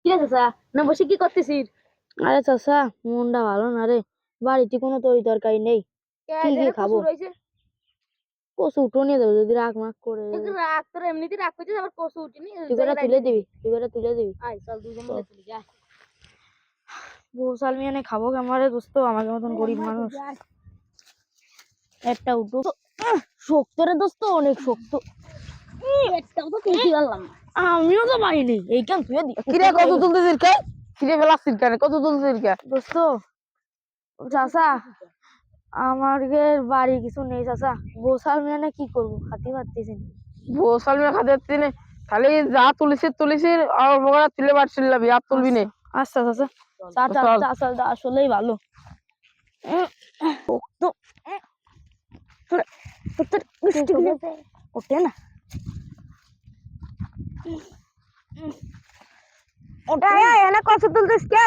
কি রে চাচা না বসে কি করতেছিস? আরে চাচা মনটা ভালো না রে, বাড়িতে কোনো তরি তরকারি নেই, কি কি খাবো? কচু উঠো নিয়ে যাবো যদি রাগ মাগ করে। রাগ তোর এমনিতে রাগ করছিস, আবার কচু উঠিনি তুই করে তুলে দিবি, তুই করে তুলে দিবি। আয় চল দুজন মিলে তুলি যা। বউ সালমিয়ানে খাবো কেমন রে দোস্ত, আমাদের মতন গরিব মানুষ। একটা উঠো শক্ত রে দোস্ত, অনেক শক্ত। একটাও তো তুলতে পারলাম না। আমিও তো পারিনি, এই কেন তুই কিরে কত তুলতেছিস কে? কিরে ফেলাচ্ছিস কেন? কত তুলতেছিস কে? দোস্ত চাচা আমার বাড়ি কিছু নেই চাচা, বউ সালমিয়ানে কি করবো, খাতে পারতেছি না। বসাল মে খাতে যাচ্ছি না, খালি যা তুলিসির আর বগরা তুলে পারছিল আর তুলবি না। আচ্ছা চাচা, চাচা চাচা আসলেই ভালো। ওঠে না, ওটা এনে কত তুলতেছিস কে?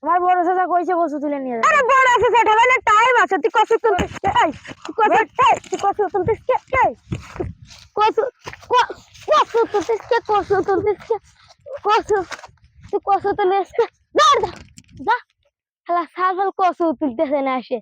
আমার বড় চাচা কইছে কচু তুলে নিয়ে যাবে। আরে বড় আছে সেটা মানে টাইম আছে, তুই কত তুলতেছিস কে? তুই কত তুলতেছিস কে? কচু কচু তুলতেছ কে, কচু তুলতেছ কে, কচু তুই কচু তুলিস কে? যা যা হেলা সাফল কচু তুলতেছে না আসে।